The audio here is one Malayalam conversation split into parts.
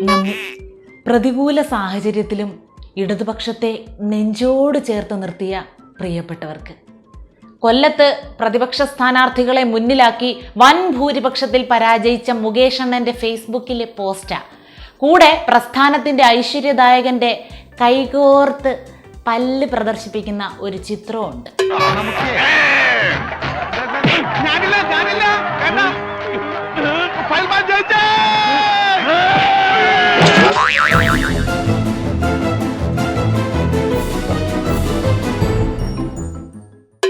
നന്ദി. പ്രതികൂല സാഹചര്യത്തിലും ഇടതുപക്ഷത്തെ നെഞ്ചോട് ചേർത്ത് നിർത്തിയ പ്രിയപ്പെട്ടവർക്ക്, കൊല്ലത്ത് പ്രതിപക്ഷ സ്ഥാനാർത്ഥികളെ മുന്നിലാക്കി വൻ ഭൂരിപക്ഷത്തിൽ പരാജയിച്ച മുകേഷ് അണ്ണന്റെ ഫേസ്ബുക്കിലെ പോസ്റ്റാ. കൂടെ പ്രസ്ഥാനത്തിന്റെ ഐശ്വര്യദായകന്റെ കൈകോർത്ത് പല്ല് പ്രദർശിപ്പിക്കുന്ന ഒരു ചിത്രമുണ്ട്.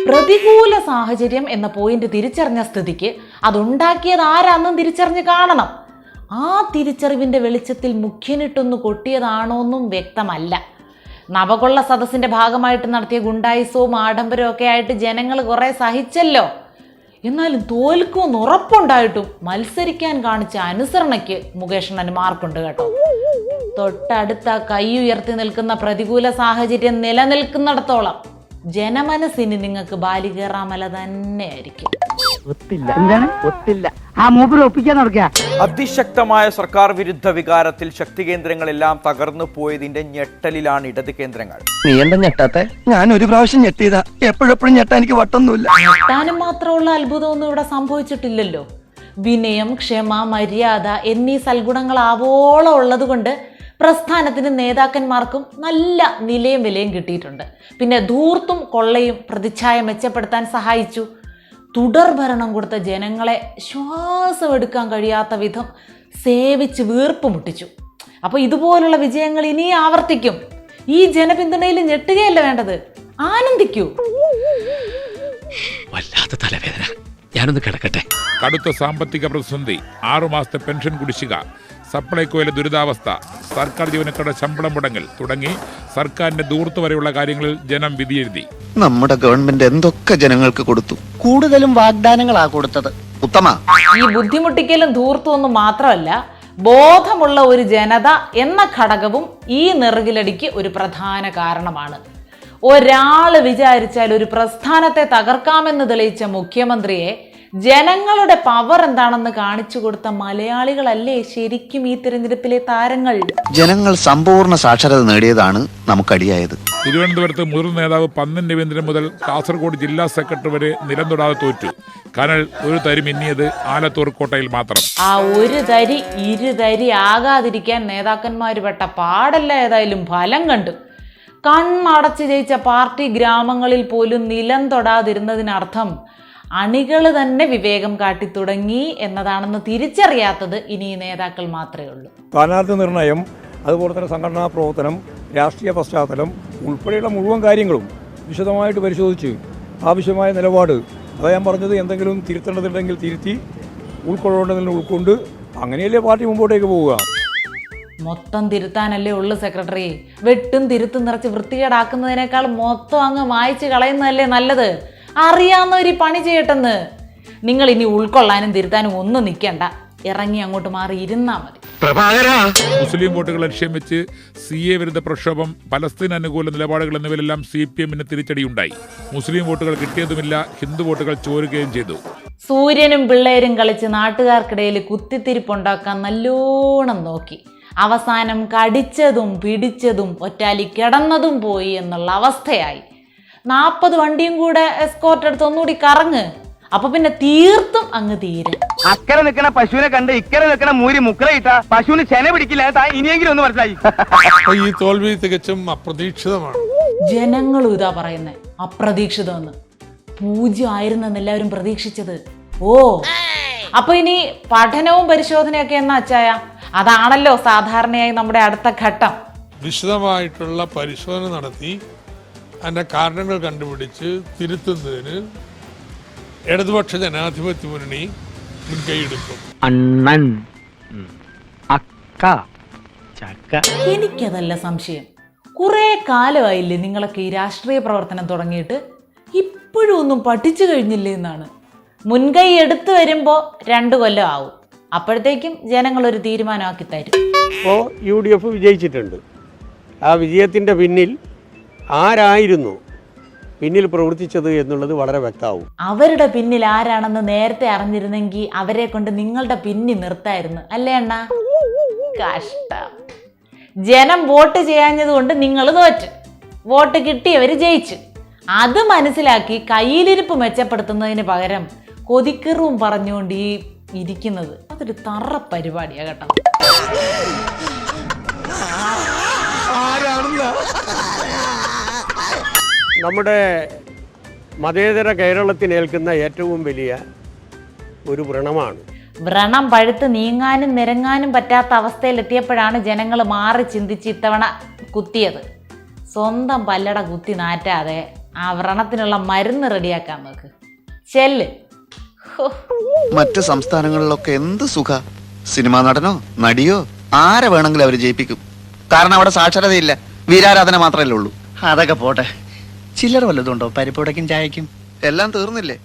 പ്രതികൂല സാഹചര്യം എന്ന പോയിന്റ് തിരിച്ചറിഞ്ഞ സ്ഥിതിക്ക് അതുണ്ടാക്കിയത് ആരാന്നും തിരിച്ചറിഞ്ഞ് കാണണം. ആ തിരിച്ചറിവിന്റെ വെളിച്ചത്തിൽ മുഖ്യനിട്ടൊന്ന് കൊട്ടിയതാണോന്നും വ്യക്തമല്ല. നവകൊള്ള സദസ്സിന്റെ ഭാഗമായിട്ട് നടത്തിയ ഗുണ്ടായിസവും ആഡംബരവും ഒക്കെ ആയിട്ട് ജനങ്ങൾ കുറെ സഹിച്ചല്ലോ. എന്നാലും തോൽക്കുമെന്ന് ഉറപ്പുണ്ടായിട്ടും മത്സരിക്കാൻ കാണിച്ച അനുസരണയ്ക്ക് മുകേഷ് അണ്ണന് മാർക്കുണ്ട് കേട്ടോ. തൊട്ടടുത്ത കൈ ഉയർത്തി നിൽക്കുന്ന പ്രതികൂല സാഹചര്യം നിലനിൽക്കുന്നിടത്തോളം ജനമനസ്സിന് നിങ്ങൾക്ക് ബാലികേറാമല തന്നെയായിരിക്കും. അതിശക്തമായ സർക്കാർ വിരുദ്ധ വികാരത്തിൽ ശക്തി കേന്ദ്രങ്ങളെല്ലാം തകർന്നു പോയതിന്റെ ഞെട്ടലിലാണ് ഇടത് കേന്ദ്രങ്ങൾ. നീ എന്താ ഞെട്ടാത്തെ? ഞാൻ ഒരു പ്രാവശ്യം ഞെട്ടിയതാ, എപ്പോഴെപ്പോഴും ഞെട്ടാൻ എനിക്ക് വട്ടൊന്നുമില്ല. ഞെട്ടാനും മാത്രമുള്ള അത്ഭുതമൊന്നും ഇവിടെ സംഭവിച്ചിട്ടില്ലല്ലോ. വിനയം, ക്ഷമ, മര്യാദ എന്നീ സൽഗുണങ്ങൾ ആവോളം ഉള്ളത് കൊണ്ട് പ്രസ്ഥാനത്തിന് നേതാക്കന്മാർക്കും നല്ല നിലയും വിലയും കിട്ടിയിട്ടുണ്ട്. പിന്നെ ധൂർത്തും കൊള്ളയും പ്രതിച്ഛായ മെച്ചപ്പെടുത്താൻ സഹായിച്ചു. തുടർ ഭരണം കൊടുത്ത ജനങ്ങളെ ശ്വാസമെടുക്കാൻ കഴിയാത്ത വിധം സേവിച്ച് വീർപ്പ് മുട്ടിച്ചു. അപ്പോൾ ഇതുപോലുള്ള വിജയങ്ങൾ ഇനി ആവർത്തിക്കും. ഈ ജനപിന്തുണയിൽ ഞെട്ടുകയല്ല വേണ്ടത്, ആനന്ദിക്കൂ. വല്ലാത്ത തലവേദന, ഞാനൊന്ന് കിടക്കട്ടെ. കടുത്ത സാമ്പത്തിക പ്രതിസന്ധി, 6 മാസത്തെ പെൻഷൻ കുടിശ്ശിക, സപ്ലൈകോയിലെ ദുരിതാവസ്ഥ, സർക്കാർ ജീവനക്കാരുടെ ശമ്പളം മുടങ്ങൽ തുടങ്ങി സർക്കാരിന്റെ ദൂർത്ത് വരെയുള്ള കാര്യങ്ങളിൽ ജനം വിധിയെഴുതി. നമ്മുടെ ഗവൺമെന്റ് എന്തൊക്കെ ജനങ്ങൾക്ക് കൊടുത്തു? കൂടുതലും വാഗ്ദാനങ്ങളാ കൊടുത്തത്. ഉത്തമ, ഈ ബുദ്ധിമുട്ടിക്കലും ധൂർത്തും ഒന്നും മാത്രമല്ല, ബോധമുള്ള ഒരു ജനത എന്ന ഘടകവും ഈ നെറുകിലടിക്ക് ഒരു പ്രധാന കാരണമാണ്. ഒരാള് വിചാരിച്ചാൽ ഒരു പ്രസ്ഥാനത്തെ തകർക്കാമെന്ന് തെളിയിച്ച മുഖ്യമന്ത്രിയെ ജനങ്ങളുടെ പവർ എന്താണെന്ന് കാണിച്ചു കൊടുത്ത മലയാളികളല്ലേ ശരിക്കും ഈ തിരഞ്ഞെടുപ്പിലെ താരങ്ങൾ. ജനങ്ങൾ സമ്പൂർണ്ണ സാക്ഷരത നേടിയതാണ് നമുക്കടിയായത്. തിരുവനന്തപുരത്ത് മുതിർന്ന നേതാവ് പന്നൻ രവീന്ദ്രൻ മുതൽ കാസർഗോഡ് ജില്ലാ സെക്രട്ടറി വരെ നിലം തൊടാതെ തോറ്റു. കനൽ ഒരു തരി മിന്നിയത് ആലത്തൂർ കോട്ടയിൽ മാത്രം. ആ ഒരു തരി 2 തരി ആകാതിരിക്കാൻ നേതാക്കന്മാര് പെട്ട പാടല്ല ഏതായാലും ഫലം കണ്ടു. കണ്ണടച്ച് ജയിച്ച പാർട്ടി ഗ്രാമങ്ങളിൽ പോലും നിലം തൊടാതിരുന്നതിനർത്ഥം അണികള് തന്നെ വിവേകം കാട്ടി തുടങ്ങി എന്നതാണെന്ന് തിരിച്ചറിയാത്തത് ഇനി നേതാക്കൾ മാത്രമേ ഉള്ളൂ. സ്ഥാനാർത്ഥി നിർണയം, അതുപോലെ തന്നെ സംഘടനാ പ്രവർത്തനം, രാഷ്ട്രീയ പശ്ചാത്തലം ഉൾപ്പെടെയുള്ള മുഴുവൻ കാര്യങ്ങളും വിശദമായിട്ട് പരിശോധിച്ച് ആവശ്യമായ നിലപാട്, അതാ ഞാൻ പറഞ്ഞത്, എന്തെങ്കിലും തിരുത്തേണ്ടതുണ്ടെങ്കിൽ തിരുത്തി, ഉൾക്കൊള്ളേണ്ടതിൽ ഉൾക്കൊണ്ട് അങ്ങനെയല്ലേ പാർട്ടി മുമ്പോട്ടേക്ക് പോവുക. മൊത്തം തിരുത്താനല്ലേ ഉള്ളു സെക്രട്ടറി. വെട്ടും തിരുത്തും നിറച്ച് വൃത്തികേടാക്കുന്നതിനേക്കാൾ മൊത്തം അങ്ങ് മായ്ച്ച് കളയുന്നതല്ലേ നല്ലത്. അറിയാവുന്നവർ പണി ചെയ്യട്ടെന്ന്. നിങ്ങൾ ഇനി ഉൾക്കൊള്ളാനും തിരുത്താനും ഒന്നും നിൽക്കണ്ട, ഇറങ്ങി അങ്ങോട്ട് മാറി ഇരുന്നാ മതി. മുസ്ലിം വോട്ടുകൾ ലക്ഷ്യം വെച്ച് CA വിരുദ്ധ പ്രക്ഷോഭം, പലസ്തീൻ അനുകൂല നിലപാടുകൾ എന്നിവയിലെല്ലാം CPM-ന് തിരിച്ചടിയുണ്ടായി. മുസ്ലിം വോട്ടുകൾ കിട്ടിയതുമില്ല, ഹിന്ദു വോട്ടുകൾ ചോരുകയും ചെയ്തു. സൂര്യനും പിള്ളേരും കളിച്ച് നാട്ടുകാർക്കിടയിൽ കുത്തിത്തിരിപ്പുണ്ടാക്കാൻ നല്ലോണം നോക്കി. അവസാനം കടിച്ചതും പിടിച്ചതും ഒറ്റാലി കിടന്നതും പോയി എന്നുള്ള അവസ്ഥയായി. 40 വണ്ടിയും കൂടെ എസ്കോർട്ട് എടുത്ത് ഒന്നുകൂടി കറങ്ങ്, അപ്പൊ പിന്നെ തീർത്തും അങ്ങ് തീരെ. അക്കരെ നിൽക്കണ പശുവിനെ കണ്ട് ഇക്കരെ നിൽക്കണ മൂരി മുക്കറയിട്ട പശുവിന് ചെന പിടിക്കില്ല. ഇനിയെങ്കിലും ഒന്ന് മനസ്സിലായി. ഈ തോൽവി തികച്ചും അപ്രതീക്ഷിതമാണ്. ജനങ്ങളും ഇതാ പറയുന്നേ, അപ്രതീക്ഷിതമെന്ന്. 0 ആയിരുന്നെന്ന് എല്ലാവരും പ്രതീക്ഷിച്ചത്. ഓ, അപ്പൊ ഇനി പഠനവും പരിശോധനയൊക്കെ എന്നാ അച്ചായ? അതാണല്ലോ സാധാരണയായി നമ്മുടെ അടുത്ത ഘട്ടം. വിശദമായിട്ടുള്ള പരിശോധന നടത്തി അതിന്റെ കാരണങ്ങൾ കണ്ടുപിടിച്ച് തിരുത്തുന്നതിന് ഇടതുപക്ഷ ജനാധിപത്യ മുന്നണി മുൻകൈയെടുക്കും. അണ്ണൻ അക്ക ചക്ക. എനിക്കതല്ല സംശയം, കുറെ കാലമായില്ലേ നിങ്ങളൊക്കെ ഈ രാഷ്ട്രീയ പ്രവർത്തനം തുടങ്ങിയിട്ട്, ഇപ്പോഴും ഒന്നും പഠിച്ചു കഴിഞ്ഞില്ലേ എന്നാണ്. മുൻകൈ എടുത്തു വരുമ്പോ 2 കൊല്ലം ആവും. അപ്പോഴത്തേക്കും ജനങ്ങൾ ഒരു തീരുമാനമാക്കി തരും. ഇപ്പോൾ UDF വിജയിച്ചിട്ടുണ്ട്. ആ വിജയത്തിൻ്റെ പിന്നിൽ ആരായിരുന്നു പിന്നിൽ പ്രവർത്തിച്ചത് എന്നുള്ളത് വളരെ വ്യക്തമാവും. അവരുടെ പിന്നിൽ ആരാണെന്ന് നേരത്തെ അറിഞ്ഞിരുന്നെങ്കിൽ അവരെ കൊണ്ട് നിങ്ങളുടെ പിന്നിൽ നിർത്തായിരുന്നു, അല്ലേ അണ്ണാ? കഷ്ടം. ജനം വോട്ട് ചെയ്യാഞ്ഞതുകൊണ്ട് നിങ്ങൾ തോറ്റ്, വോട്ട് കിട്ടിയവർ ജയിച്ചു. അത് മനസ്സിലാക്കി കയ്യിലിരിപ്പ് മെച്ചപ്പെടുത്തുന്നതിന് പകരം കൊതിക്കെറും പറഞ്ഞുകൊണ്ട് ഈ ഇരിക്കുന്നത് അതൊരു തറ പരിപാടിയാ കേട്ടോ. നമ്മുടെ മതേതര കേരളത്തിനേൽക്കുന്ന ഏറ്റവും വലിയ ഒരു വ്രണമാണ്. വ്രണം പഴുത്ത് നീങ്ങാനും നിരങ്ങാനും പറ്റാത്ത അവസ്ഥയിലെത്തിയപ്പോഴാണ് ജനങ്ങൾ മാറി ചിന്തിച്ച് ഇത്തവണ കുത്തിയത്. സ്വന്തം പല്ലട കുത്തി നാറ്റാതെ ആ വ്രണത്തിനുള്ള മരുന്ന് റെഡിയാക്കാൻ നോക്ക്. ചെല്ല്. മറ്റ് സംസ്ഥാനങ്ങളിലൊക്കെ എന്ത് സുഖ, സിനിമാ നടനോ നടിയോ ആരെ വേണമെങ്കിലും അവര് ജയിപ്പിക്കും. കാരണം അവിടെ സാക്ഷരതയില്ല, വീരാരാധന മാത്രമല്ലേ ഉള്ളൂ. അതൊക്കെ പോട്ടെ, ചില്ലറ വല്ലതുണ്ടോ പരിപ്പുടയ്ക്കും ചായക്കും? എല്ലാം തീർന്നില്ലേ?